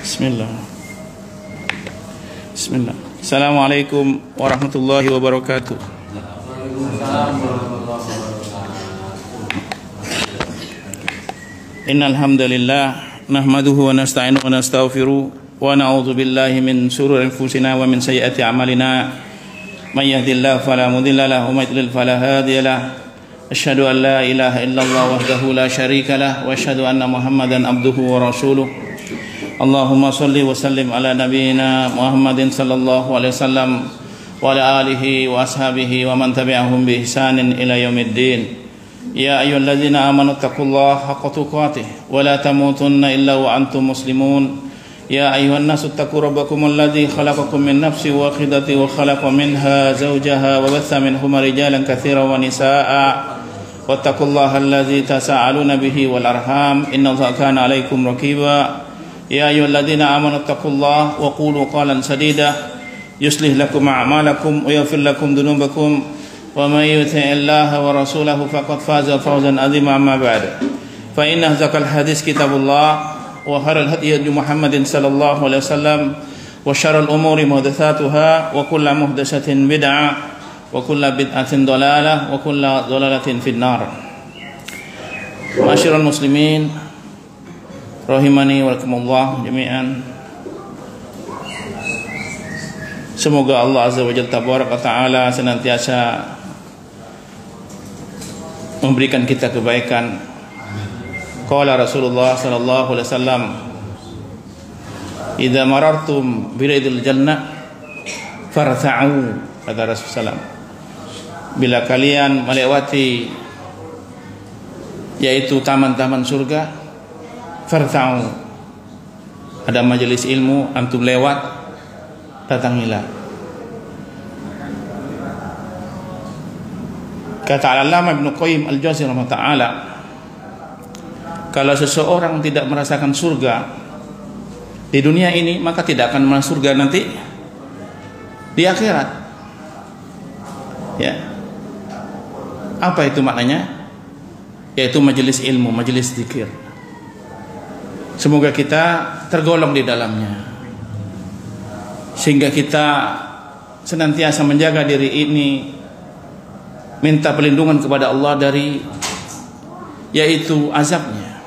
Bismillah. Bismillah. Assalamualaikum warahmatullahi wabarakatuh. Innal hamdalillah nahmaduhu wa nasta'inuhu wa nastaghfiruh wa na'udzu billahi min shururi anfusina wa min sayyiati a'malina. May yahdihillahu fala mudilla lahu wa may yudlil fala hadiya lahu. Asyhadu an la ilaha illallah wahdahu la syarika lah wa asyhadu anna Muhammadan abduhu wa rasuluh. Allahumma salli wa sallim ala nabiyyina Muhammadin sallallahu alaihi wasallam wa ala alihi wa ashabihi wa man tabi'ahum bi ihsanin ila yaumiddin. Ya ayyuhalladzina amanu taqullaha haqqa tuqatih wa la tamutunna illa wa antum muslimun. Ya ayyuhan nasu taqu rabbakum alladzi khalaqakum min nafsin wahidatin wa khalaqa minha zawjaha wa batha minhuma rijalan katsiran wa nisaa'a. Wattaqullaha alladzi tasaaluna bihi wal arham innallaha kana 'alaikum raqiba. Ya ayyuhalladzina amanu taqullaha wa qulu qalan sadida yuslih lakum a'malakum wa yaghfir lakum dhunubakum wa may yuti'illaha wa rasulahu faqad faza fawzan 'azima amma ba'd. Fa inna ahsanal hadits kitabullah wa khairal hadyi Muhammadin sallallahu alaihi wasallam wa syarrul umuri muhdatsatuha wa kullu muhdatsatin bid'ah wa kullu bid'atin dhalalah wa kullu dhalalatin finnar. Ma'asyiral muslimin rahimani wa rahimakumullah jami'an. Semoga Allah azza wa jalla tabaraka taala senantiasa memberikan kita kebaikan. Qala Rasulullah sallallahu alaihi wasallam, "Idza marartum biridil jannah farta'u," kata Rasulullah. Bila kalian melewati yaitu taman-taman surga, farta'u, ada majelis ilmu, antum lewat, datangilah. Kata Al-Allamah Ibnu Qayyim Al-Jauziyah rahimahullah, kalau seseorang tidak merasakan surga di dunia ini, maka tidak akan masuk surga nanti di akhirat. Ya. Apa itu maknanya? Yaitu majelis ilmu, majelis zikir. Semoga kita tergolong di dalamnya, sehingga kita senantiasa menjaga diri ini, minta perlindungan kepada Allah dari yaitu azabnya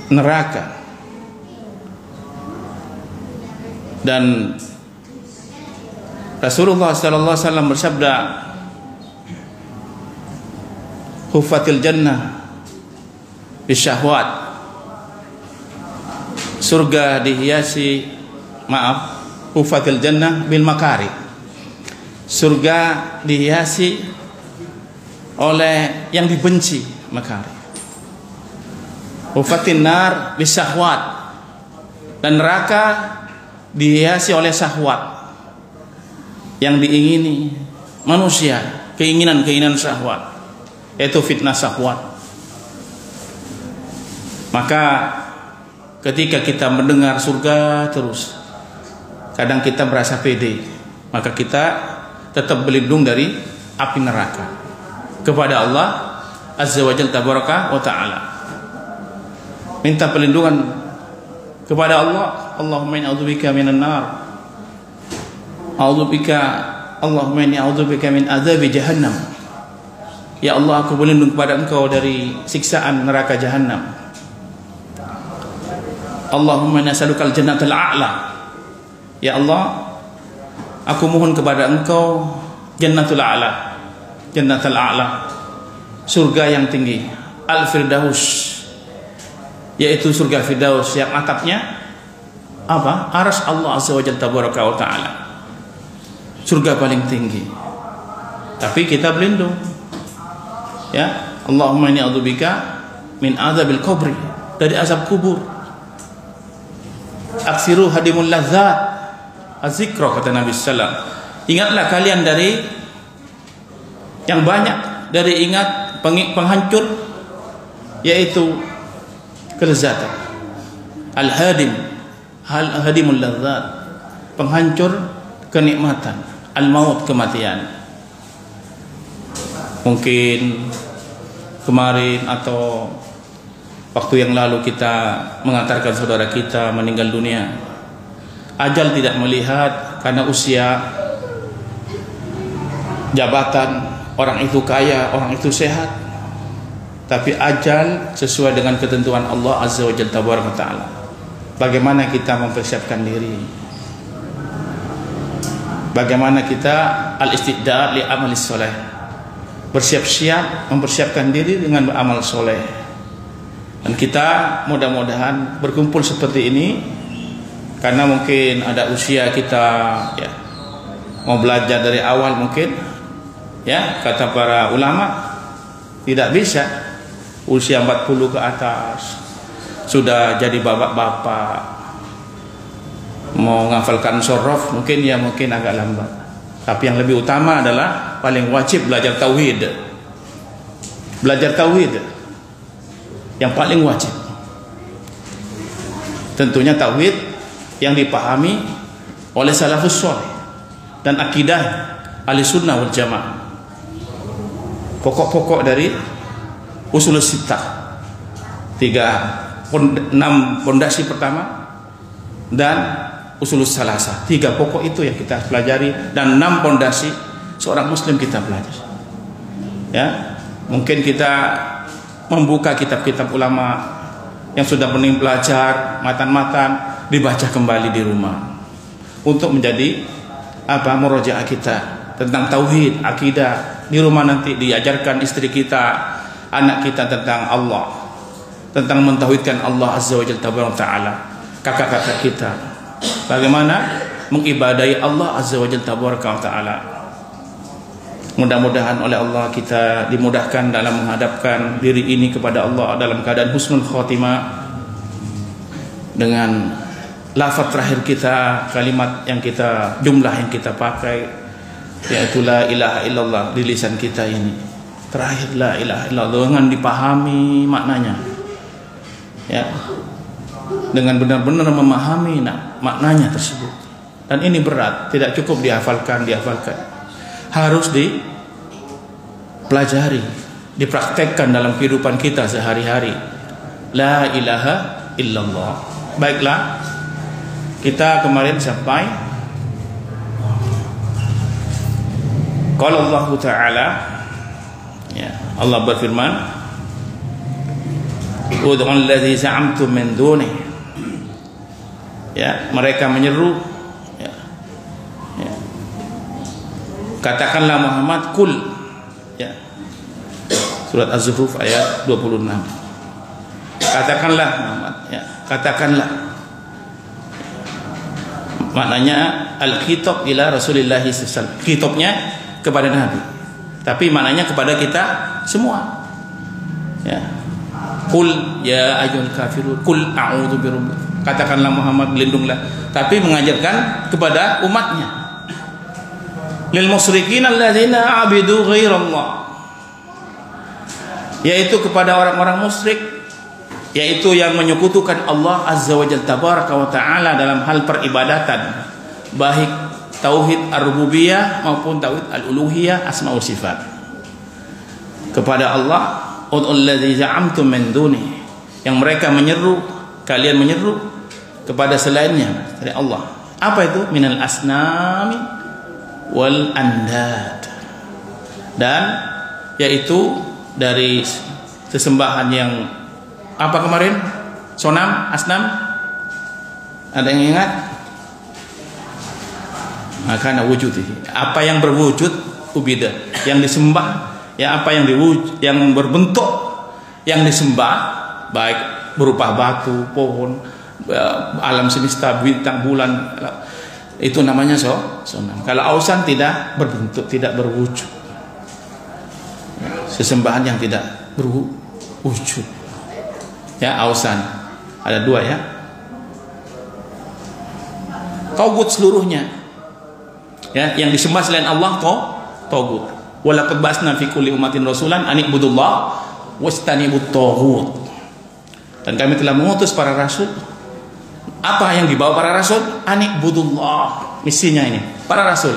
neraka. Dan Rasulullah sallallahu alaihi wasallam bersabda, "Huffatil jannah bisyahwat." Surga dihiasi, huffatil jannah bil makari. Surga dihiasi oleh yang dibenci, makari. Huffatin nar bisyahwat, dan neraka dihiasi oleh syahwat yang diingini manusia, keinginan-keinginan syahwat, yaitu fitnah syahwat. Maka ketika kita mendengar surga terus, kadang kita merasa pede, maka kita tetap berlindung dari api neraka kepada Allah azza wa jalla tabaraka wa ta'ala. Minta perlindungan kepada Allah. Allahumma inni a'udzubika minan nar. Allahumma inni a'udzubika min adzabi jahannam. Ya Allah, aku berlindung kepada Engkau dari siksaan neraka jahannam. Allahumma inni as'alukal jannatal a'la. Ya Allah, aku mohon kepada Engkau jannatul a'la, jannatul a'la, surga yang tinggi, al-firdaus, yaitu surga firdaus yang atapnya apa? Arsy Allah azza wa jalla tabaraka wa taala. Surga paling tinggi. Tapi kita berlindung. Ya, Allahumma inni a'udzubika min adzabil qabri, dari azab kubur. Aksiru hadimul ladzat azikra, kata Nabi sallallahu. Ingatlah kalian dari yang banyak, dari ingat penghancur, yaitu kelezatan. Al-hadimul ladzat, penghancur kenikmatan. Al-maut, kematian. Mungkin kemarin atau Waktu yang lalu kita mengantarkan saudara kita meninggal dunia. Ajal tidak melihat karena usia, jabatan, orang itu kaya, orang itu sehat. Tapi ajal sesuai dengan ketentuan Allah Azza wa Jalla wa Ta'ala. Bagaimana kita mempersiapkan diri? Bagaimana kita al-istiqdad li amalis soleh, bersiap-siap mempersiapkan diri dengan beramal soleh. Dan kita mudah-mudahan berkumpul seperti ini karena mungkin ada usia kita ya, mau belajar dari awal mungkin ya, kata para ulama tidak bisa usia 40 ke atas sudah jadi bapak-bapak mau ngafalkan sorof mungkin agak lambat. Tapi yang lebih utama adalah paling wajib belajar tauhid. Belajar tauhid yang paling wajib. Tentunya tauhid yang dipahami oleh salafus saleh dan akidah ahlussunnah wal jamaah. Pokok-pokok dari usul sittah, 6 pondasi pertama dan usulus salasa, 3 pokok itu yang kita pelajari dan 6 pondasi seorang muslim kita pelajari. Ya, mungkin kita membuka kitab-kitab ulama yang sudah pernah belajar matan-matan, dibaca kembali di rumah untuk menjadi murojaah kita tentang tauhid, akidah. Di rumah nanti diajarkan istri kita, anak kita tentang Allah, tentang mentauhidkan Allah Azza wa Jalla, kakak-kakak kita bagaimana mengibadahi Allah Azza wa Jalla. Mudah-mudahan oleh Allah kita dimudahkan dalam menghadapkan diri ini kepada Allah dalam keadaan husnul khotimah, dengan lafaz terakhir kita, kalimat yang kita, jumlah yang kita pakai, yaitu la ilaha illallah di lisan kita ini. Terakhir la ilaha illallah dengan dipahami maknanya, ya, dengan benar-benar memahami maknanya tersebut. Dan ini berat, tidak cukup dihafalkan, harus dipelajari, dipraktekkan dalam kehidupan kita sehari-hari. La ilaha illallah. Baiklah, kita kemarin sampai qala Allah Ta'ala, ya, Allah berfirman, ud'ul ladzi za'amtum min duni. Ya, mereka menyeru, ya, ya. Katakanlah Muhammad, kul, ya. Surat Az-Zukhruf ayat 26. Katakanlah Muhammad, ya, katakanlah. Maknanya al-khitab ila Rasulillah sallallahu alaihi wasallam. Khitabnya kepada Nabi, tapi maknanya kepada kita semua. Ya. Qul ya ayyuhal kafirun, qul a'udzu birabbil. Katakanlah Muhammad, lindunglah. Tapi mengajarkan kepada umatnya. Lil musyrikin alladzina abidu ghairallah. Yaitu kepada orang-orang musyrik, yaitu yang menyekutukan Allah Azza wa Jalla tabaraka wa ta'ala dalam hal peribadatan, baik tauhid ar-rububiyah maupun tauhid al-uluhiyah, asma wa sifat. Kepada Allah, ud'ul ladzi za'amtum min duni, yang mereka menyeru, kalian menyeru kepada selainnya dari Allah. Apa itu? Minal asnami wal andad. Dan yaitu dari sesembahan yang apa kemarin? Sonam, asnam? Ada yang ingat? Maka wujud ini. Apa yang berwujud ubida, yang disembah, ya, apa yang yang berbentuk yang disembah, baik berupa batu, pohon, alam semesta, bintang, bulan, itu namanya sonam. Kalau ausan tidak berbentuk, tidak berwujud, sesembahan yang tidak berwujud. Ya, ausan ada 2, ya. Taugut seluruhnya, ya, yang disembah selain Allah taugut. Walaqad ba'atsna fi kulli ummatin rasulan an ibudullah wastanibut taghut. Dan kami telah mengutus para rasul. Apa yang dibawa para rasul? An ibudullah. Misinya ini para rasul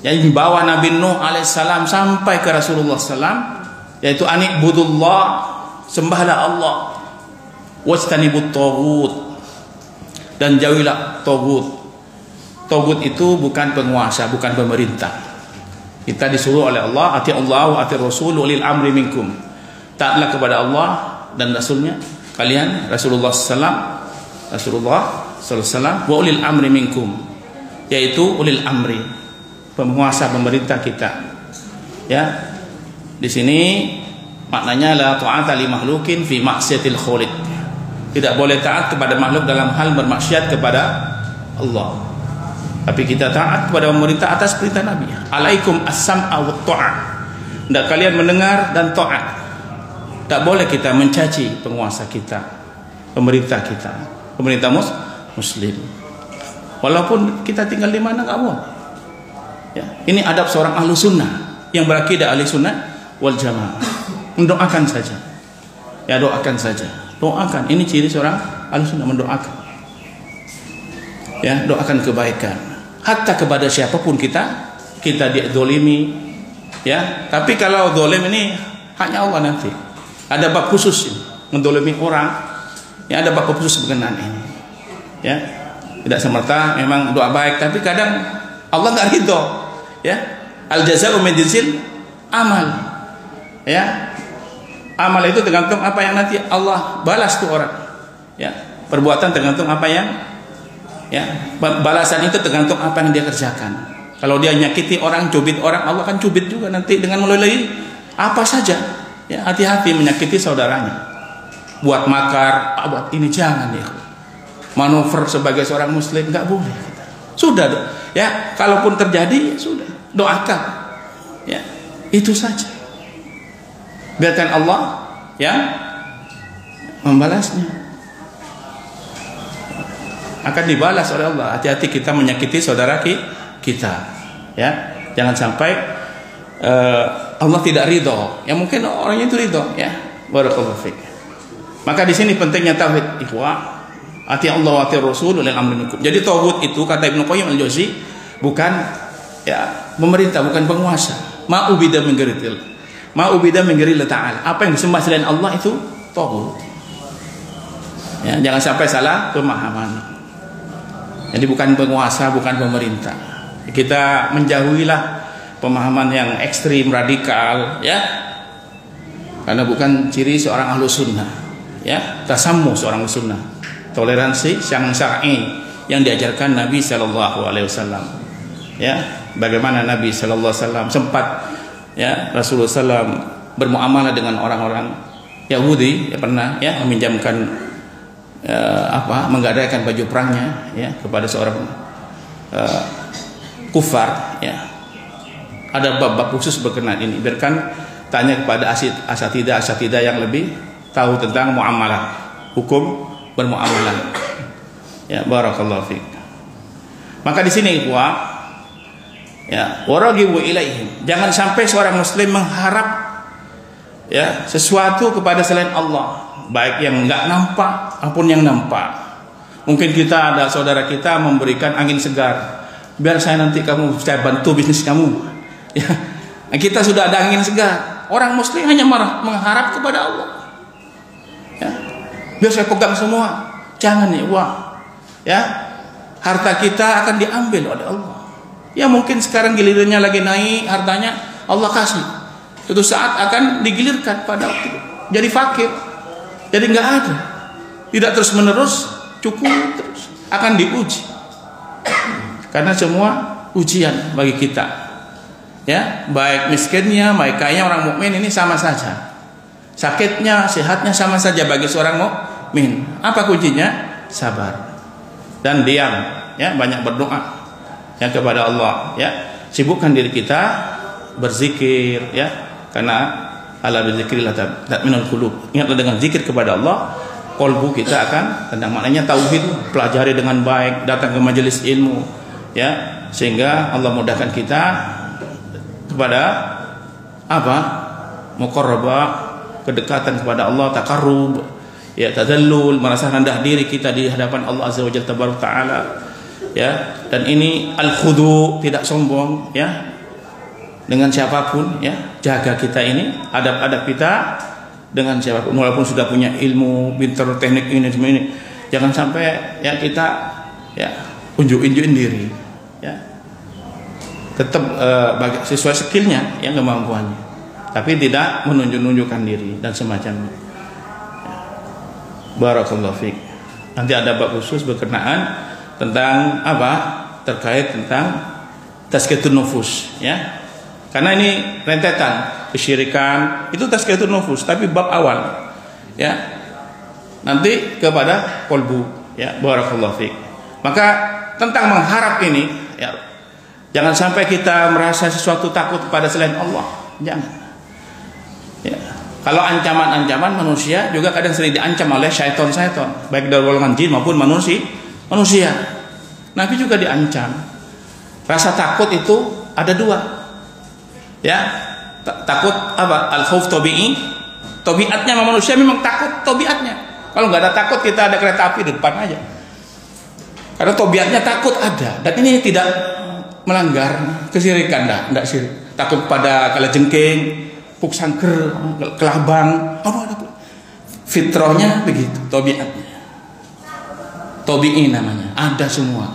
yang dibawa Nabi Nuh alaihissalam sampai ke Rasulullah sallam, yaitu an ibudullah, sembahlah Allah. Wastanibut taghut, dan jauhilah taghut. Taghut itu bukan penguasa, bukan pemerintah. Kita disuruh oleh Allah, ati Allah wa ati Rasul ulil amri minkum. Taatlah kepada Allah dan Rasulnya kalian, Rasulullah SAW wa ulil amri minkum, yaitu ulil amri, penguasa pemerintah kita. Ya, di sini maknanya la ta'ata li makhlukin fi maksiatil khaliq. Tidak boleh taat kepada makhluk dalam hal bermaksiat kepada Allah. Tapi kita taat kepada pemerintah atas perintah Nabi. Alaikum as-sam'a wa ta'ah. Hendak kalian mendengar dan taat. Tak boleh kita mencaci penguasa kita, pemerintah kita, pemerintah muslim. Walaupun kita tinggal di mana, enggak boleh. Ya, ini adab seorang ahlu sunnah yang berakidah ahli sunnah wal jamaah. Mendoakan saja. Ya, doakan saja. Doakan. Ini ciri seorang ahlu sunnah, mendoakan. Ya, doakan kebaikan. Hatta kepada siapapun kita dizolimi, ya. Tapi kalau zolim ini hanya Allah nanti. Ada bab khusus ini, mendolimi orang. Ya, ada bab khusus berkenaan ini. Ya, tidak semerta memang doa baik, tapi kadang Allah nggak ridho. Ya, al jazaa'u min jinsil amal. Ya, amal itu tergantung apa yang nanti Allah balas tuh orang. Ya, perbuatan tergantung apa yang, ya, balasan itu tergantung apa yang dia kerjakan. Kalau dia nyakiti orang, cubit orang, Allah kan cubit juga nanti dengan melalui apa saja. Ya, hati-hati menyakiti saudaranya. Buat makar, buat ini jangan ya. Manuver sebagai seorang muslim nggak boleh. Sudah, ya, kalaupun terjadi ya sudah, doakan. Ya, itu saja. Biarkan Allah yang membalasnya. Akan dibalas oleh Allah. Hati-hati kita menyakiti saudara kita, ya, jangan sampai Allah tidak ridho. Ya, mungkin orangnya itu ridho, ya. Barakallahu fiik. Maka di sini pentingnya tauhid, ikhwah. Ati Allah wa ati Rasul ulil amri minkum. Jadi tauhid itu kata Ibnu Qayyim al-Jauzi bukan, ya, pemerintah, bukan penguasa. Ma'ubida min ghairi ta'ala. Apa yang disembah selain Allah itu tauhid. Ya, jangan sampai salah pemahaman. Jadi bukan penguasa, bukan pemerintah. Kita menjauhilah pemahaman yang ekstrim, radikal, ya. Karena bukan ciri seorang ahlu sunnah, ya. Tasammu seorang ahlu sunnah. Toleransi yang syar'i yang diajarkan Nabi Sallallahu Alaihi Wasallam. Ya, bagaimana Nabi Sallallahu Alaihi Wasallam sempat, ya, Rasulullah SAW bermuamalah dengan orang-orang Yahudi, ya, pernah, ya, meminjamkan menggadaikan baju perangnya, ya, kepada seorang kufar, ya. Ada bab-bab khusus berkenaan ini. Biarkan tanya kepada asatidah yang lebih tahu tentang muamalah, hukum bermuamalah. Ya, barakallahu fiik. Maka di sini ikhwah, ya, waragibu ilaihim. Jangan sampai seorang muslim mengharap, ya, sesuatu kepada selain Allah, baik yang enggak nampak maupun yang nampak. Mungkin kita ada saudara kita memberikan angin segar, biar saya bantu bisnis kamu. Ya, kita sudah ada angin segar. Orang muslim hanya mengharap kepada Allah. Ya, biar saya pegang semua. Jangan ya, wah. Ya, harta kita akan diambil oleh Allah. Ya, mungkin sekarang gilirannya lagi naik hartanya, Allah kasih. Suatu saat akan digilirkan pada waktu jadi fakir. Jadi nggak ada, tidak terus menerus, cukup terus, akan diuji. Karena semua ujian bagi kita, ya, baik miskinnya, baik kaya, orang mukmin ini sama saja. Sakitnya, sehatnya sama saja bagi seorang mukmin. Apa kuncinya? Sabar dan diam, ya, banyak berdoa, ya, kepada Allah, ya. Sibukkan diri kita berzikir, ya, karena ala bizikrillah tatma'innul qulub. Ingatlah dengan zikir kepada Allah, kalbu kita akan tenang. Maknanya tauhid pelajari dengan baik, datang ke majelis ilmu, ya, sehingga Allah mudahkan kita kepada apa? Muqarrabah, kedekatan kepada Allah, taqarrub, ya, tadallul, merasa rendah diri kita di hadapan Allah Azza wa Jalla tabaraka taala, ya. Dan ini al-khudu, tidak sombong, ya, dengan siapapun, ya. Jaga kita ini, adab-adab kita, dengan siapapun, walaupun sudah punya ilmu, pintar teknik ini semua ini, jangan sampai ya kita ya unjuk-unjukin diri, ya tetap sesuai skillnya, ya kemampuannya, tapi tidak menunjuk-nunjukkan diri dan semacamnya. Ya. Barakallahu fiik. Nanti ada bab khusus berkenaan tentang apa? Terkait tentang tazkiyatun nufus, ya. Karena ini rentetan kesyirikan itu tazkiyatun nufus, tapi bab awal, ya. Nanti kepada qalbu, ya. Barakallahu fiik. Maka tentang mengharap ini, ya, jangan sampai kita merasa sesuatu takut kepada selain Allah, jangan. Ya. Kalau ancaman-ancaman manusia juga kadang sering diancam oleh syaitan-syaitan, baik dari golongan jin maupun manusia. Nabi juga diancam. Rasa takut itu ada dua. Ya, takut apa? Al-khauf tabi'i. Tabiatnya manusia memang takut tabiatnya. Kalau nggak ada takut, kita ada kereta api di depan aja. Karena tabiatnya takut ada, dan ini tidak melanggar kesyirikan, enggak syirik. Takut pada kalajengking, puk sangker, kelabang, ada fitrahnya begitu, tabiatnya. Tabi'i namanya, ada semua.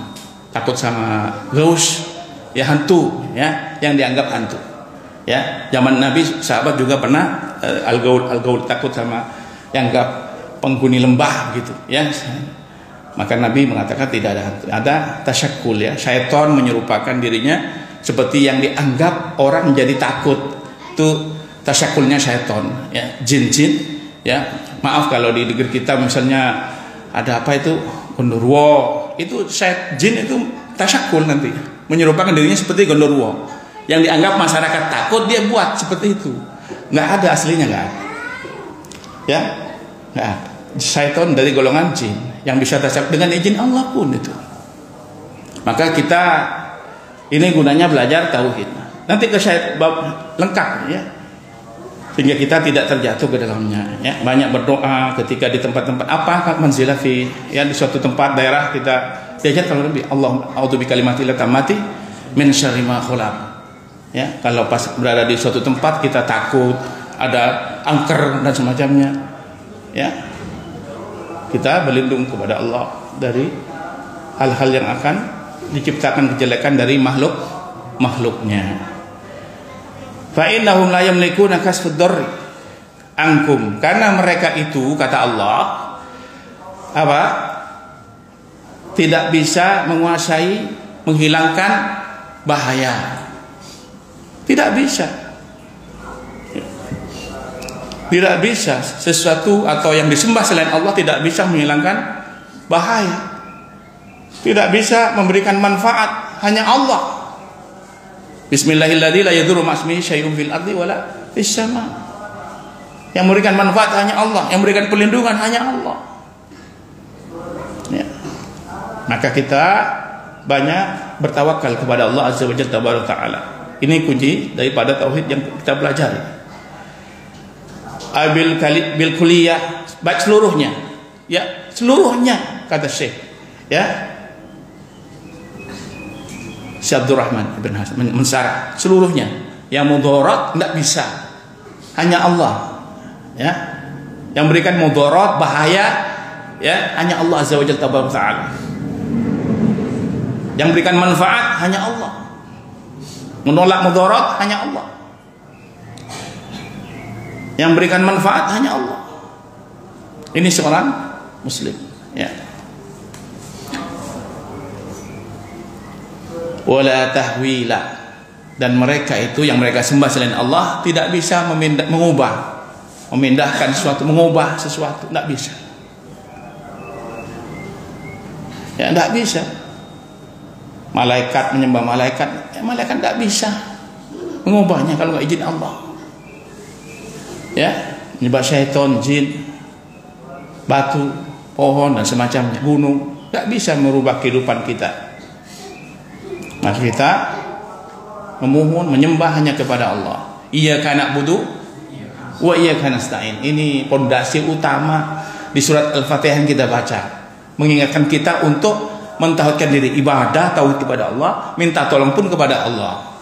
Takut sama ghaus, ya hantu, ya, yang dianggap hantu. Ya, zaman Nabi sahabat juga pernah al-gaul takut sama yang anggap penghuni lembah gitu, ya. Maka Nabi mengatakan tidak ada hantu, ada tasyakkul, ya, syaitan menyerupakan dirinya seperti yang dianggap orang menjadi takut. Itu tasyakulnya syaitan, ya, jin-jin, ya. Maaf kalau di negeri kita misalnya ada apa itu gondorwo, itu jin itu tasyakul nanti menyerupakan dirinya seperti gondorwo. Yang dianggap masyarakat takut dia buat seperti itu. Nggak ada aslinya, nggak ada. Ya, nggak ada. Syaitan dari golongan jin yang bisa tasyakul dengan izin Allah pun itu. Maka kita ini gunanya belajar tauhid. Nanti ke bab lengkap, ya. Sehingga kita tidak terjatuh ke dalamnya, ya. Banyak berdoa ketika di tempat-tempat apa manzilah fi, ya, di suatu tempat daerah kita diajar kalau lebih Allah a'udzu bikalimatil tammati min syarri ma khalaq. Ya, kalau pas berada di suatu tempat kita takut ada angker dan semacamnya, ya, kita berlindung kepada Allah dari hal-hal yang akan diciptakan kejelekan dari makhluknya. Fa innahum la yamlikuna kasfud darri ankum, karena mereka itu kata Allah apa? Tidak bisa menguasai menghilangkan bahaya. Tidak bisa. Tidak bisa sesuatu atau yang disembah selain Allah tidak bisa menghilangkan bahaya. Tidak bisa memberikan manfaat, hanya Allah. Bismillahirrahmanirrahim, la yadurru ma'asmihi syai'un fil ardi wala fis sama. Yang memberikan manfaat hanya Allah, yang memberikan perlindungan hanya Allah. Ya. Maka kita banyak bertawakal kepada Allah Azza wa Jalla tabaraka taala. Ini kunci daripada tauhid yang kita pelajari. Bil kulliyah, baik seluruhnya. Ya, seluruhnya kata Syekh. Ya. Syekh Abdul Rahman Ibn Hasan mensarah seluruhnya. Yang mudarat tidak bisa. Hanya Allah. Ya. Yang berikan mudarat bahaya, ya, hanya Allah Azza wa Jalla tabaraka taala. Yang berikan manfaat hanya Allah. Menolak mudarat hanya Allah. Yang berikan manfaat hanya Allah. Ini seorang muslim, ya. Wala tahwila, dan mereka itu yang mereka sembah selain Allah tidak bisa memindahkan sesuatu, mengubah sesuatu, tidak bisa. Ya, tidak bisa. Malaikat menyembah malaikat, ya, malaikat tidak bisa mengubahnya kalau nggak izin Allah. Ya, menyembah syaitan, jin, batu, pohon dan semacamnya, gunung, nggak bisa merubah kehidupan kita. Maka kita memohon, menyembah hanya kepada Allah. Iyyaka na'budu wa iyyaka nasta'in. Ini pondasi utama di surat Al-Fatihah yang kita baca, mengingatkan kita untuk mentauhidkan diri, ibadah tauhid kepada Allah, minta tolong pun kepada Allah.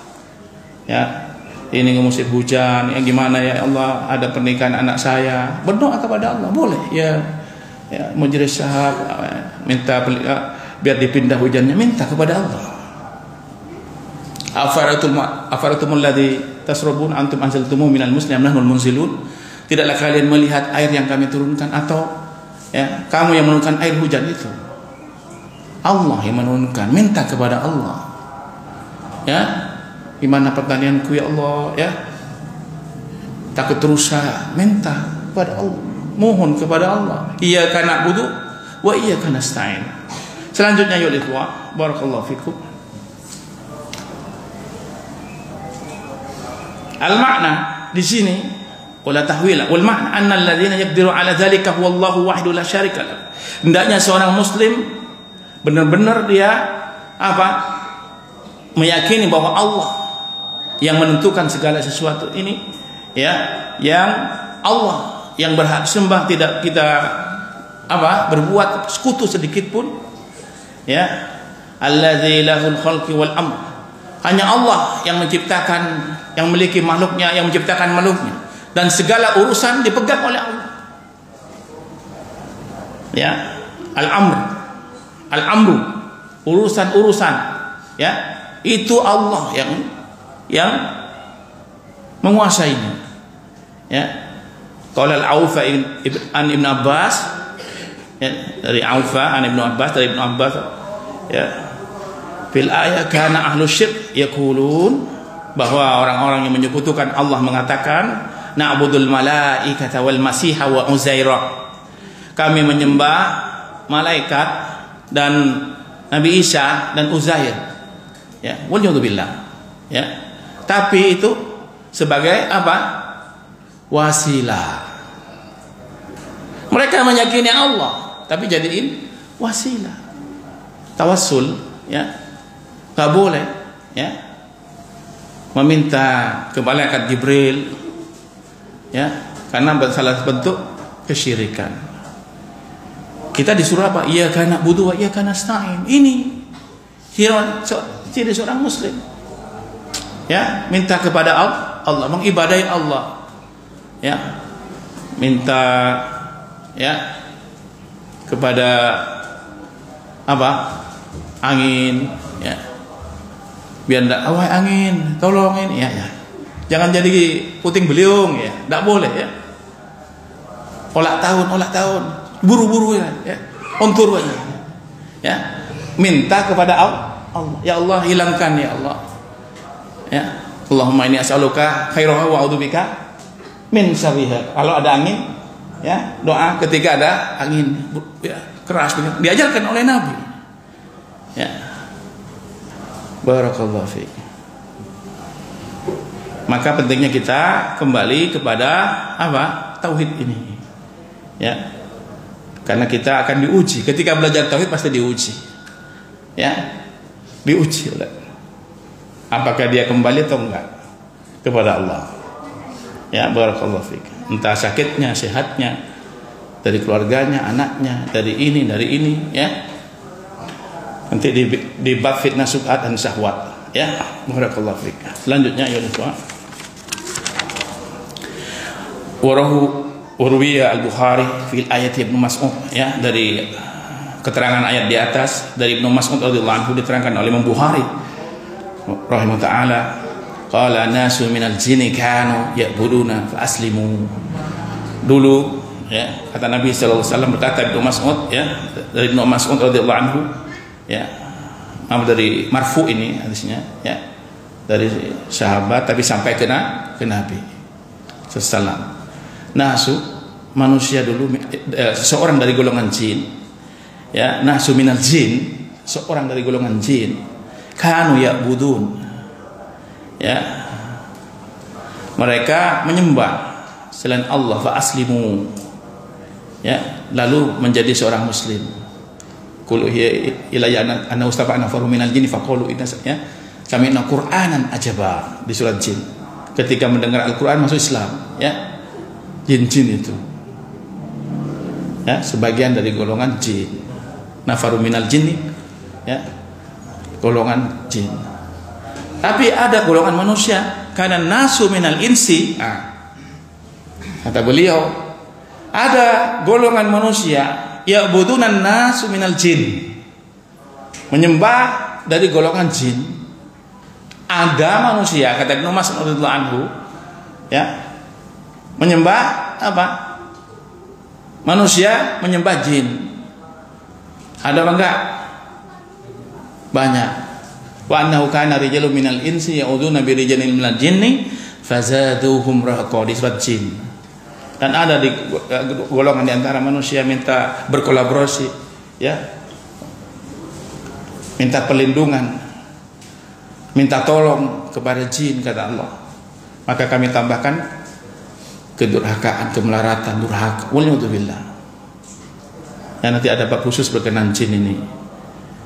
Ya. ini musim hujan, yang gimana ya Allah, ada pernikahan anak saya, berdoa kepada Allah boleh ya, Mujris Syahab minta biar dipindah hujannya, minta kepada Allah. Afaratumul ladzi tasrabun antum anzaltumuhu minal muslim nahnul munzilun. Tidaklah kalian melihat air yang kami turunkan, atau ya kamu yang menurunkan air hujan itu? Allah yang menurunkan, minta kepada Allah. Ya, gimana pertanianku ya Allah, ya takut rusak, minta kepada Allah, mohon kepada Allah. Iyyaka na'budu wa iyyaka nasta'in. Selanjutnya ya ikhwah, barakallahu fikum. Al-makna di sini wala tahwila wal makna anna alladziina yaqdiru ala dzalika huwa Allahu wahdahu la syarika lahu. Hendaknya seorang muslim benar-benar dia meyakini bahwa Allah yang menentukan segala sesuatu ini, ya, yang Allah yang berhak sembah, tidak kita berbuat sekutu sedikit pun, ya. Alladzi lahul khalqi wal amr. Hanya Allah yang menciptakan, yang memiliki makhluknya, yang menciptakan makhluknya, dan segala urusan dipegang oleh Allah. Ya, al-amru, urusan-urusan, ya, itu Allah yang menguasainya. Ya, qala al-Aufa an Ibn Abbas, ya, dari Aufa an Ibn Abbas, dari Ibn Abbas, ya, fil ayat kana ahlu syirk yaqulun, bahwa orang-orang yang menyekutukan Allah mengatakan na'budul malaikata wal masiha wa uzairah, kami menyembah malaikat dan Nabi Isa dan Uzair, ya, waliyadzubillah, ya, tapi itu sebagai wasilah. Mereka meyakini Allah tapi jadiin wasilah, tawassul, ya. Gak boleh, ya, meminta ke malaikat Jibril, ya, karena salah bentuk kesyirikan. Kita disuruh apa? Iyyaka na'budu wa iyyaka nasta'in. Ini ciri seorang muslim, ya, minta kepada Allah, mengibadahi Allah, ya, minta, ya, kepada angin, ya, biar ndak angin tolongin, ya, jangan jadi puting beliung, ya, ndak boleh, ya, olak tahun buru-buru, ya, ontur aja, ya, minta kepada Allah, ya Allah hilangkan, ya Allah, ya, Allahumma inni as'aluka khairaha wa a'udzubika min syarriha. Kalau ada angin, ya, doa ketika ada angin, ya, keras, diajarkan oleh Nabi, ya. Barakallahu fiik. Maka pentingnya kita kembali kepada tauhid ini, ya, karena kita akan diuji. Ketika belajar tauhid pasti diuji, ya, diuji oleh apakah dia kembali atau enggak kepada Allah, ya. Barakallahu fiik. Entah sakitnya, sehatnya, dari keluarganya, anaknya, dari ini, ya. Nanti di bab fitnah subhat dan syahwat, ya. Barakallahu fiik. Selanjutnya ya ikhwan, warwiya al-Bukhari fil ayat Ibnu Mas'ud, ya, dari keterangan ayat di atas dari Ibnu Mas'ud radhiyallahu anhu diterangkan oleh Imam Bukhari rahimahullah taala, qala nasu minal jinni kanu ya'buduna fa aslimu. Dulu, ya, kata Nabi sallallahu alaihi wasallam, berkata Ibnu Mas'ud, ya, dari Ibnu Mas'ud radhiyallahu anhu, ya, dari marfu ini hadisnya, ya, dari sahabat tapi sampai ke Nabi sallallahu. Nasu, manusia dulu, seorang dari golongan jin, ya, nasu minal jin, seorang dari golongan jin, kanu ya'budun, ya, mereka menyembah selain Allah, fa aslimu, ya, lalu menjadi seorang muslim. Qul ilayya anna ustafa'na faru minal jinni faqulu inna, ya, sami'na qur'anan ajaba, di surat jin, ketika mendengar Al-Qur'an masuk Islam, ya, jin-jin itu, ya, sebagian dari golongan jin, nafaru minal jinni, ya, golongan jin. Tapi ada golongan manusia kana nasu minal insi. Kata beliau, ada golongan manusia ya'budunan nasu minal jin, menyembah dari golongan jin. Ada manusia, kata Ibnu Mas'ud radhiyallahu anhu, ya, menyembah apa? Manusia menyembah jin. Ada apa enggak? Banyak. Wa annahu kana rijalun minal insi ya'uduna bi rijalin minal jinni fazaduhum rahaqa, di surat jin. Dan ada di golongan di antara manusia minta berkolaborasi, ya, minta perlindungan, minta tolong kepada jin, kata Allah. Maka kami tambahkan kedurhakaan, kemelaratan, durhaka. Waliyadzubillah. Dan nanti ada bab khusus berkenaan jin ini.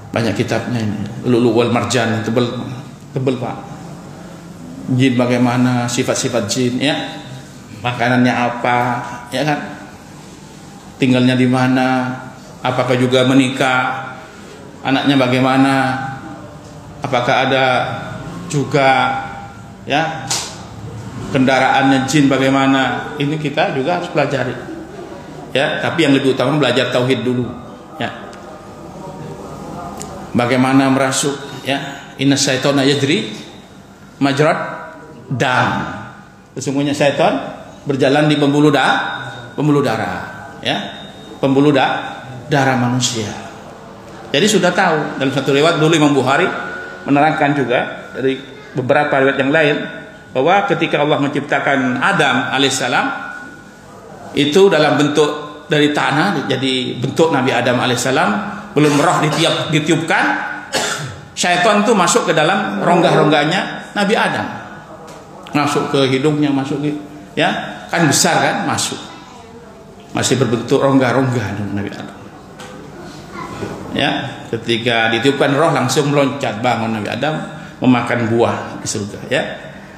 Banyak kitabnya ini. Lu'lu' wal marjan, tebel Pak. Jin bagaimana, sifat-sifat jin, ya. Makanannya apa, ya kan? Tinggalnya di mana? Apakah juga menikah? Anaknya bagaimana? Apakah ada juga, ya, kendaraannya jin bagaimana? Ini kita juga harus pelajari, ya. Tapi yang lebih utama belajar tauhid dulu, ya. Bagaimana merasuk, ya? Inna syaitana yajri majrad dam. Sesungguhnya syaitan berjalan di pembuluh darah, ya, pembuluh darah manusia. Jadi sudah tahu. Dalam satu riwayat dulu Imam Bukhari menerangkan juga dari beberapa riwayat yang lain bahwa ketika Allah menciptakan Adam alaihissalam itu dalam bentuk dari tanah, jadi bentuk Nabi Adam alaihissalam, belum roh ditiupkan, syaitan itu masuk ke dalam rongga-rongganya Nabi Adam, masuk ke hidungnya, masuk ke, ya, kan besar kan, masuk, masih berbentuk rongga-rongga Nabi Adam. Ya, ketika ditiupkan roh langsung meloncat bangun Nabi Adam memakan buah di surga, ya.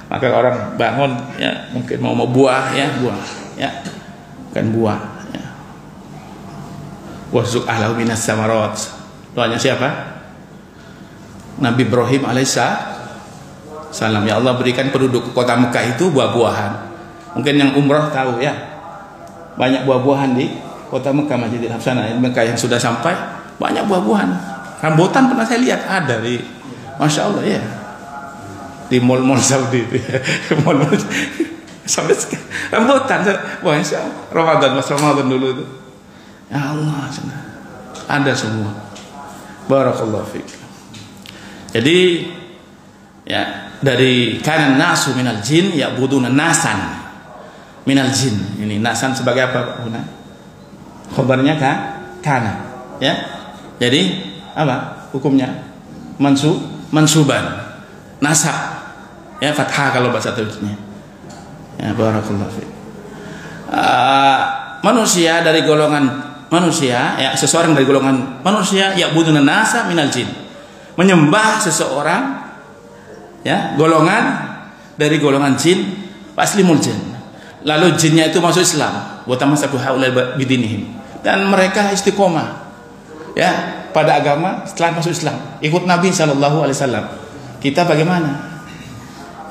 Maka orang bangun, ya, mungkin mau buah, ya, buah, ya, kan buah, ya. Warzuq ahlahu minas samarat. Doanya siapa? Nabi Ibrahim alaihissalam. Ya Allah, berikan penduduk kota Mekah itu buah-buahan. Mungkin yang umrah tahu, ya, banyak buah-buahan di kota Mekah, Masjidil Hasan Mekah yang sudah sampai, banyak buah-buahan. Rambutan pernah saya lihat ada di, masya Allah, ya, di mall-mall Saudi, mall-mall sampai rambutan. Wah, insya Allah, Ramadan, pas Ramadan dulu itu, ya Allah, ada semua. Barakallahu fiik. Jadi, ya, dari kanan nasu minal jin ya'buduna nasan minal jin. Ini nasan sebagai apa, Buna? Khabarnya kan kana, ya. Jadi apa hukumnya? Mansuban, nasab, ya, fathah kalau bahasa Turkinya. Ya, barakallahu fiik. Manusia dari golongan manusia, ya, seseorang dari golongan manusia ya'buduna nasa minal jin, menyembah seseorang, ya, golongan dari golongan jin, faslimul jin. Lalu jinnya itu masuk Islam, wa tamassaku haula bidinihim, dan mereka istiqomah, ya, pada agama setelah masuk Islam, ikut Nabi sallallahu alaihi wasallam. Kita bagaimana?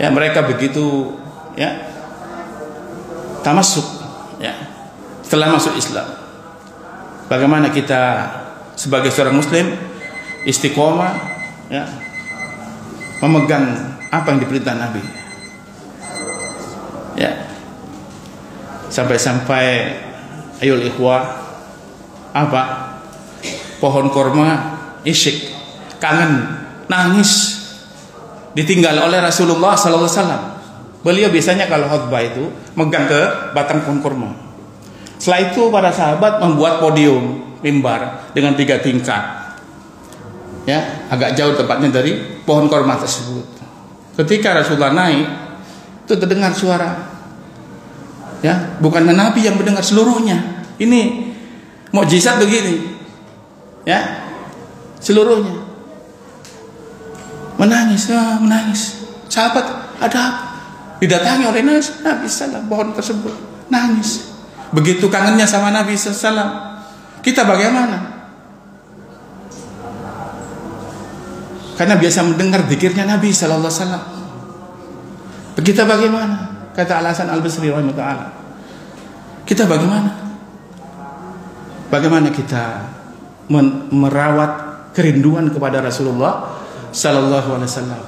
Ya, mereka begitu, ya, tamassuk, ya, setelah masuk Islam. Bagaimana kita sebagai seorang muslim istiqomah, ya, memegang apa yang diperintah Nabi, ya, sampai-sampai ayul ikhwah, apa, pohon korma isyik, kangen, nangis ditinggal oleh Rasulullah sallallahu alaihi wasallam. Beliau biasanya kalau khutbah itu megang ke batang pohon korma. Setelah itu para sahabat membuat podium mimbar dengan 3 tingkat, ya, agak jauh tempatnya dari pohon korma tersebut. Ketika Rasulullah naik, itu terdengar suara, ya, bukan Nabi yang mendengar, seluruhnya. Ini mukjizat begini, ya, seluruhnya menangis, ya, menangis. Sahabat, ada apa? Didatangi oleh Nabi sallallahu, pohon tersebut nangis. Begitu kangennya sama Nabi sallallahu. Kita bagaimana? Karena biasa mendengar zikirnya Nabi sallallahu alaihi wasallam. Kita bagaimana? Kata Al-Hasan Al-Basri rahimahullah. Kita bagaimana? Bagaimana kita merawat kerinduan kepada Rasulullah sallallahu alaihi wasallam?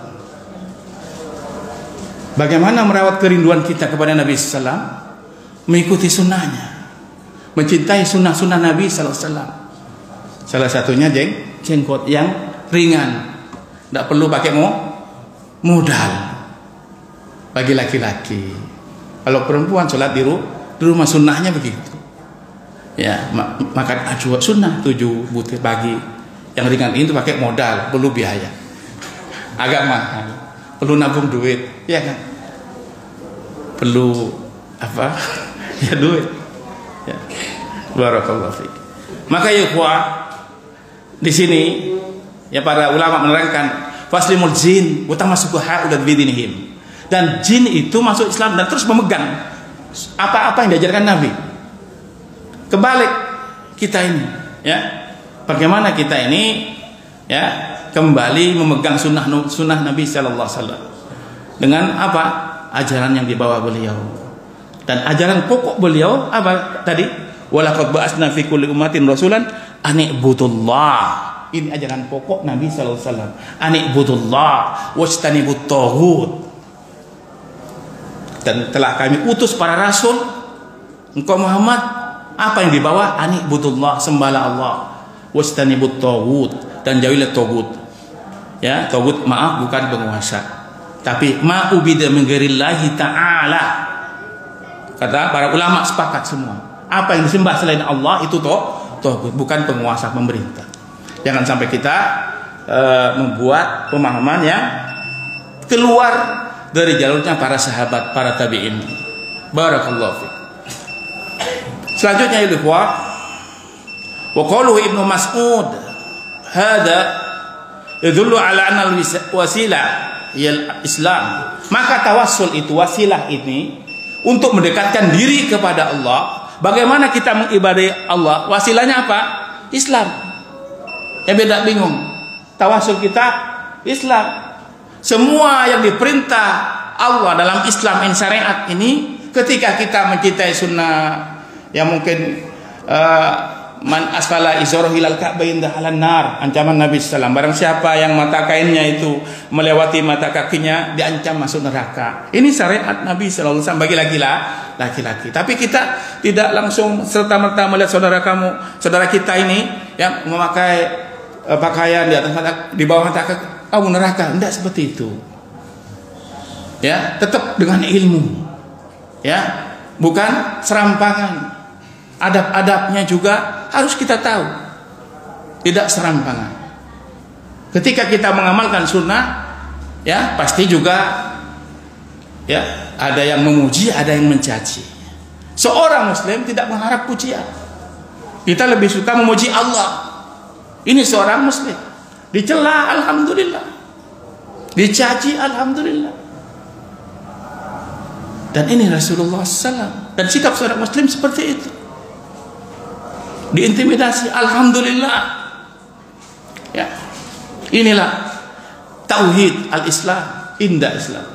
Bagaimana merawat kerinduan kita kepada Nabi sallallahu alaihi wasallam? Mengikuti sunnahnya, mencintai sunnah-sunnah Nabi sallallahu alaihi wasallam. Salah satunya jenggot yang ringan, tidak perlu pakai modal. Bagi laki-laki, kalau perempuan sholat di rumah sunnahnya begitu. Ya, makan ajwa sunnah 7 butir pagi. Yang ringan itu pakai modal, perlu biaya, agak mahal, perlu nabung duit, ya kan? Perlu apa? Ya duit. Ya. Barakallahu fiik. Maka ya di sini ya para ulama menerangkan faslimul jin utamassukuha udah bidinihim. Dan jin itu masuk Islam dan terus memegang apa-apa yang diajarkan Nabi. Kebalik kita ini, ya. Bagaimana kita ini, ya, kembali memegang sunnah Nabi Sallallahu Alaihi Wasallam dengan apa? Ajaran yang dibawa beliau. Dan ajaran pokok beliau apa tadi? Walaqad ba'atsna fi kulli ummatin rasulan an i'budullah. Ini ajaran pokok Nabi Sallallahu Alaihi Wasallam. An i'budullah wajtanibut taghut. Dan telah kami utus para rasul, engkau Muhammad, apa yang dibawa? Ani butullah, sembahlah Allah, wastanibut taghut, dan jauhilah taghut. Ya, taghut maaf bukan penguasa, tapi ma'ubida min ghairillahi ta'ala. Kata para ulama sepakat semua, apa yang disembah selain Allah itu taghut, bukan penguasa pemerintah. Jangan sampai kita membuat pemahaman yang keluar dari jalurnya para sahabat, para tabi'in. Barakallahu fiik. Selanjutnya ikhwah, wa qaluhu Ibnu Mas'ud, hada yadullu ala anna al-wasilah ya Islam. Maka tawassul itu, wasilah ini untuk mendekatkan diri kepada Allah. Bagaimana kita mengibadahi Allah? Wasilahnya apa? Islam. Ya beda bingung. Tawassul kita Islam. Semua yang diperintah Allah dalam Islam in syariat ini, ketika kita mencintai sunnah, yang mungkin man asfala izarahu ilal ka'bayn dakhalan nar, ancaman Nabi sallallahu. Barang siapa yang mata kainnya itu melewati mata kakinya diancam masuk neraka. Ini syariat Nabi sallallahu alaihi wasallam bagi laki-laki. Tapi kita tidak langsung serta-merta melihat saudara kita ini yang memakai pakaian di atas mata, di bawah mata kaki, neraka. Tidak seperti itu. Ya, tetap dengan ilmu. Ya, bukan serampangan. Adab-adabnya juga harus kita tahu. Tidak serampangan. Ketika kita mengamalkan sunnah, ya pasti juga ya ada yang memuji, ada yang mencaci. Seorang muslim tidak mengharap pujian. Kita lebih suka memuji Allah. Ini seorang muslim. Dicela alhamdulillah, dicaci alhamdulillah. Dan ini Rasulullah SAW, dan sikap seorang muslim seperti itu. Diintimidasi alhamdulillah. Ya, inilah tauhid al-Islam, indah Islam.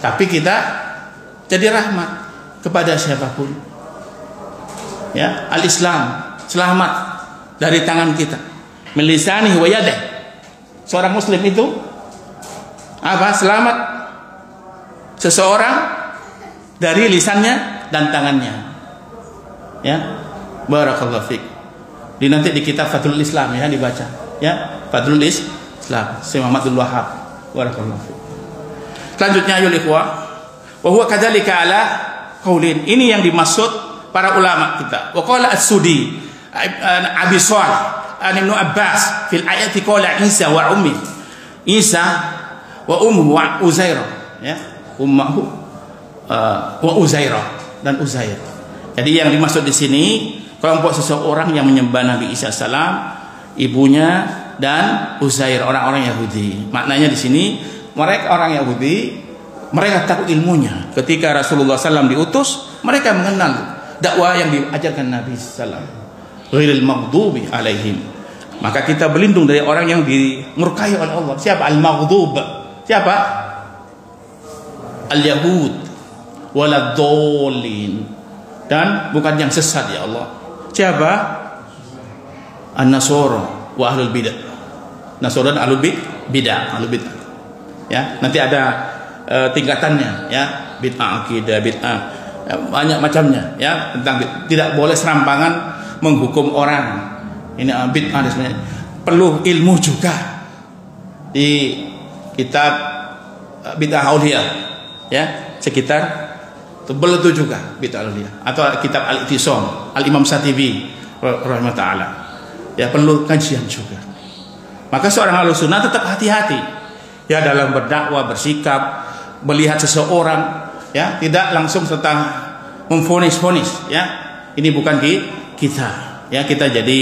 Tapi kita jadi rahmat kepada siapapun. Ya, al-Islam selamat dari tangan kita, melisani wa yadih. Seorang muslim itu apa? Selamat seseorang dari lisannya dan tangannya. Ya, barakallahu fiik. Nanti di kitab Fathul Islam ya dibaca. Ya, Fathul Islam, Syekh Muhammad Abdul Wahhab. Barakallahu fiik. Selanjutnya ayol ikhwah, wa huwa kadzalika ala qaulin. Ini yang dimaksud para ulama kita. Wa qala as-Sudi Abi Shalih an Ibnu Abbas fil ayati qala Isa wa ummi. Isa wa ummuhu wa Uzairah, ya, ummuhu wa Uzairah dan Uzair. Jadi yang dimaksud di sini kelompok seseorang yang menyembah Nabi Isa salam, ibunya dan Uzair, orang-orang Yahudi. Maknanya di sini mereka orang Yahudi, mereka tahu ilmunya. Ketika Rasulullah SAW diutus, mereka mengenal dakwah yang diajarkan Nabi SAW. Ghairil maghdubi alaihim. Maka kita berlindung dari orang yang dimurkai oleh Allah. Siapa? Al-maghdub. Siapa? al-yahud waladhdallin, dan bukan yang sesat ya Allah. Siapa? An-Nasara wa ahlul bidah. Nasara dan ahlul bidah, ahlul bidah. Ya, nanti ada tingkatannya ya, bid'ah akidah, bid'ah banyak macamnya ya, tentang tidak boleh serampangan menghukum orang. Ini bid'ah dan sebagainya. Perlu ilmu juga di kitab bid'ah aulia ya, sekitar tebel itu juga bid'ah aulia, atau kitab Al-I'tisam Al-Imam Satibi rahimahullah taala ya, perlu kajian juga. Maka seorang Ahlussunnah tetap hati-hati ya dalam berdakwah, bersikap, melihat seseorang ya, tidak langsung serta memfonis-fonis ya. Ini bukan kita ya, kita jadi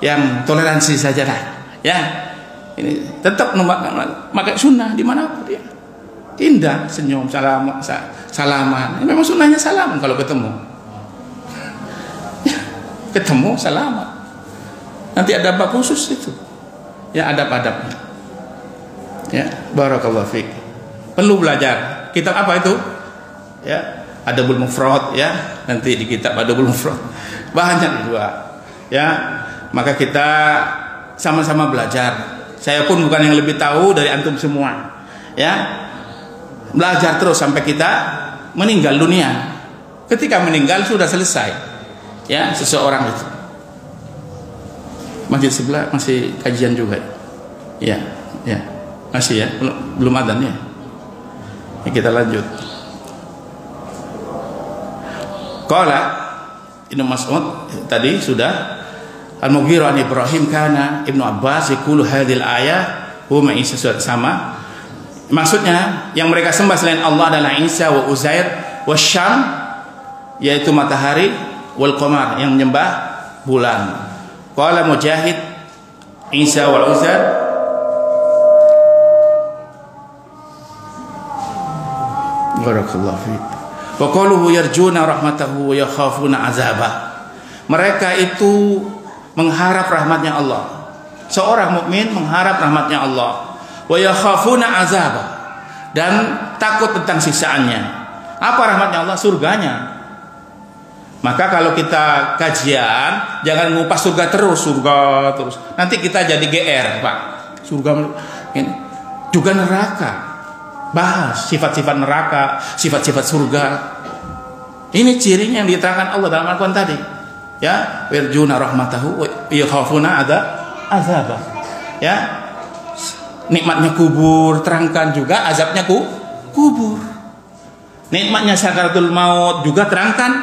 yang toleransi saja lah ya. Ini tetap memakai sunnah dimanapun ya. Indah, senyum, salaman. Ini memang sunnahnya salaman kalau ketemu ya, ketemu salaman. Nanti ada bab khusus itu ya, adab-adabnya ya. Barakallahu fiik. Perlu belajar kitab apa itu ya, Adabul Mufrad ya, nanti di kitab Adabul Mufrad banyak dua ya. Maka kita sama-sama belajar. Saya pun bukan yang lebih tahu dari antum semua ya. Belajar terus sampai kita meninggal dunia. Ketika meninggal sudah selesai ya seseorang itu. Masjid sebelah masih kajian juga ya, ya masih ya, belum adzan ya. Ya, kita lanjut. Qala Ibnu Mas'ud tadi sudah, Al-Mughirah an Ibrahim kana Ibnu Abbas yaqulu hadhil ayah huma Isa, sama. Maksudnya yang mereka sembah selain Allah adalah Isa wa Uzair wa Syam, yaitu matahari, wal qamar yang menyembah bulan. Qala Mujahid Isa wal Uzair barakallahu fiik. Wa qaluhu yarjuna rahmatahu wa yakhafuna azabah. Mereka itu mengharap rahmatnya Allah. Seorang mukmin mengharap rahmatnya Allah. Wa yakhafuna azabah, dan takut tentang siksaannya. Apa rahmatnya Allah? Surganya. Maka kalau kita kajian jangan ngupas surga terus. Nanti kita jadi GR, Pak. Surga ini juga neraka. Bahas sifat-sifat neraka, sifat-sifat surga. Ini cirinya yang diterangkan Allah dalam Al-Quran tadi. Ya, wirjuna rahmatahu wa yakhafuna azabah. Ya. Nikmatnya kubur terangkan juga, azabnya kubur. Nikmatnya sakaratul maut juga terangkan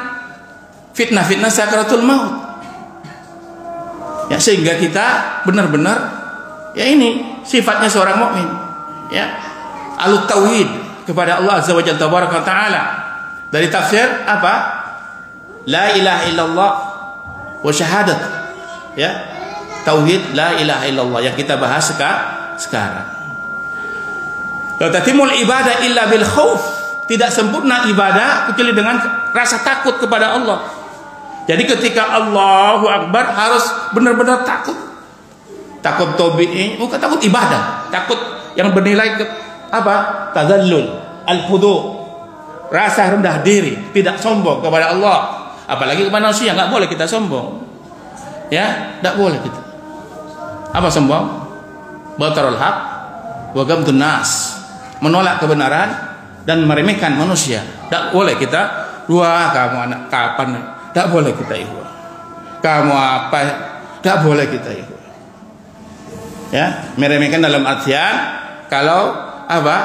fitnah-fitnah sakaratul maut. Ya, sehingga kita benar-benar ya, ini sifatnya seorang mukmin. Ya. Alut tauhid kepada Allah Azza wa Jalla tabaraka taala. Dari tafsir apa? La ilaha illallah wa syahadat. Ya. Tauhid la ilaha illallah yang kita bahas sekarang. La tatimul ibadah illa bil khauf. Tidak sempurna ibadah kecuali dengan rasa takut kepada Allah. Jadi ketika Allahu Akbar harus benar-benar takut. Takut tabi'i, bukan takut ibadah, takut yang bernilai apa? Tazallul, al-khudu', rasa rendah diri, tidak sombong kepada Allah. Apalagi kepada manusia, enggak boleh kita sombong. Ya, enggak boleh kita. Apa sombong? Batarul haq wa gamdun nas. Menolak kebenaran dan meremehkan manusia. Enggak boleh kita, wah kamu anak kapan? Enggak boleh kita itu. Kamu apa? Enggak boleh kita itu. Ya, meremehkan dalam artian kalau apa?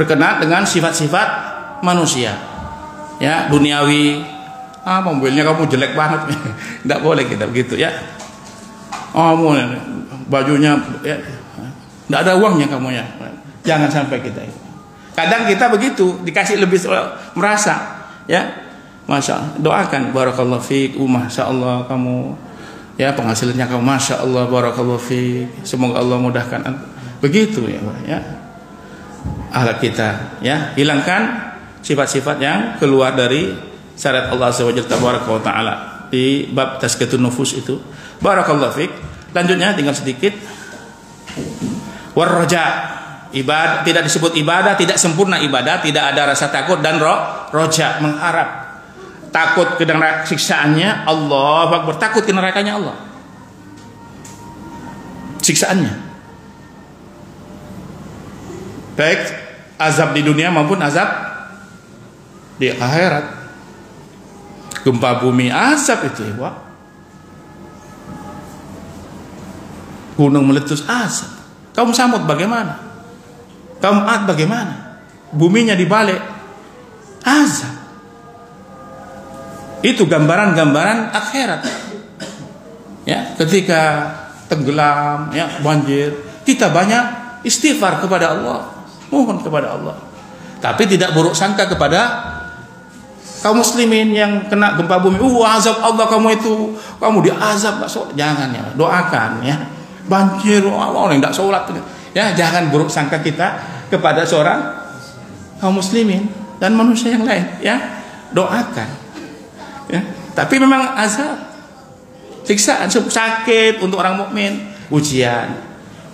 Berkenaan dengan sifat-sifat manusia. Ya, duniawi. Ah, mobilnya kamu jelek banget. Enggak boleh kita begitu ya. Oh, bajunya ya, enggak ada uangnya kamu ya. Jangan sampai kita itu. Kadang kita begitu, dikasih lebih merasa ya. Masya Allah, doakan barakallahu fiik, masya Allah kamu ya, penghasilannya kamu masya Allah barakallahu fiik, semoga Allah mudahkan. Begitu ya, ya. Akhlak kita ya, hilangkan sifat-sifat yang keluar dari syariat Allah Subhanahu wa taala di bab tazkiyatun nufus itu. Barakallahu fiik. Lanjutnya tinggal sedikit. Warraja Ibadah tidak disebut ibadah, tidak sempurna ibadah, tidak ada rasa takut dan roja, mengharap. Takut ke neraka siksaannya, Allah Akbar, takut ke nerakanya Allah. Siksaannya. Baik azab di dunia maupun azab di akhirat. Gempa bumi azab itu ya, Pak. Gunung meletus azab. Kaum Samud bagaimana? Kaum Ad bagaimana? Buminya dibalik azab. Itu gambaran-gambaran akhirat. Ya, ketika tenggelam, ya, banjir, kita banyak istighfar kepada Allah, mohon kepada Allah. Tapi tidak buruk sangka kepada kaum muslimin yang kena gempa bumi. Azab Allah kamu itu, kamu diazab, jangan ya, doakan ya. Banjir, orang yang tidak sholat, ya, jangan buruk sangka kita kepada seorang kaum muslimin dan manusia yang lain, ya, doakan. Ya. Tapi memang azab, siksaan, sakit untuk orang mukmin, ujian,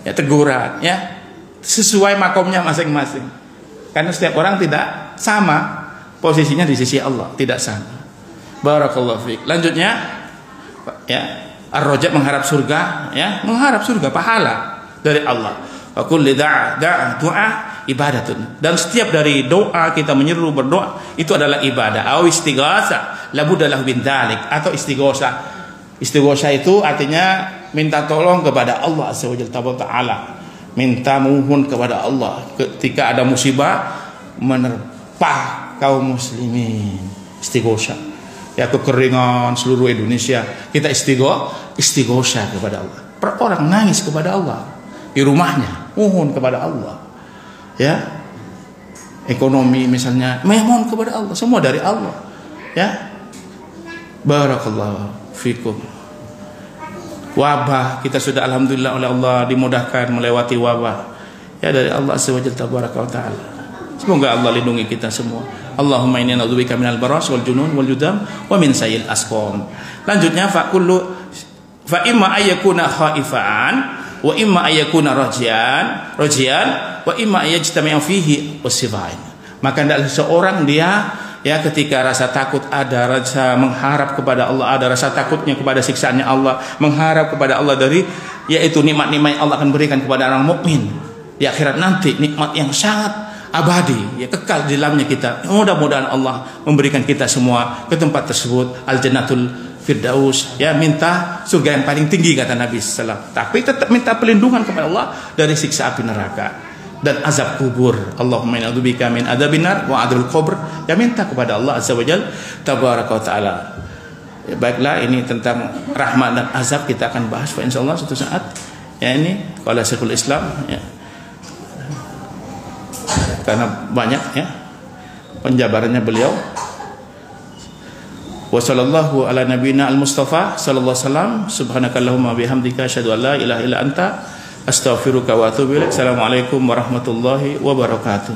ya, teguran, ya, sesuai makomnya masing-masing. Karena setiap orang tidak sama posisinya di sisi Allah, tidak sama. Barakallahu fiik. Lanjutnya, ya, ar-raja mengharap surga, ya, mengharap surga, pahala dari Allah. Wa kulli doa ibadatun. Dan setiap dari doa kita menyeru berdoa itu adalah ibadah. Aw istighatsa labudalah bin dzalik, atau istighosa. Istighosa itu artinya minta tolong kepada Allah Azza wa Jalla, minta mohon kepada Allah ketika ada musibah menerpa kaum muslimin. Istighosa, ya, kekeringan seluruh Indonesia, kita istighosa kepada Allah. Orang nangis kepada Allah di rumahnya, mohon kepada Allah, ya, ekonomi misalnya, mohon kepada Allah, semua dari Allah, ya. Barakallahu fikum. Wabah kita sudah alhamdulillah oleh Allah dimudahkan melewati wabah, ya, dari Allah Azza wa Jalla tabaraka wa taala. Semoga Allah lindungi kita semua. Allahumma inni na'udzubika minal baras wal junun wal judam wa min sayil asqam. Lanjutnya fa imma ayyakuna khaifan wa imma ayyakuna rajian wa imma ayyajtami'u fihi wasifain. Maka hendaklah seorang dia, ya, ketika rasa takut ada, rasa mengharap kepada Allah ada, rasa takutnya kepada siksaannya Allah, mengharap kepada Allah dari, yaitu nikmat-nikmat yang Allah akan berikan kepada orang mukmin di akhirat nanti, nikmat yang sangat abadi, ya, kekal di dalamnya kita. Mudah-mudahan Allah memberikan kita semua ke tempat tersebut, al-jannatul firdaus, ya, minta surga yang paling tinggi kata Nabi sallallahu alaihi wasallam. Tapi tetap minta perlindungan kepada Allah dari siksa api neraka dan azab kubur. Allahumma inna a'udzubika min adzabinar wa adzabul qabr. Ya, minta kepada Allah Azza wa Jalla tabaraka wa taala. Ya, baiklah, ini tentang rahmat dan azab kita akan bahas insyaallah suatu saat. Ya, ini qala Syekhul Islam, ya. Karena banyak, ya, penjabarannya beliau. Wa sallallahu ala nabiyyina al-mustafa sallallahu alaihi wasallam. Subhanakallahumma bihamdika asyhadu an la ilaha illa anta astaghfiruka wa atubu ilaik. Assalamualaikum warahmatullahi wabarakatuh.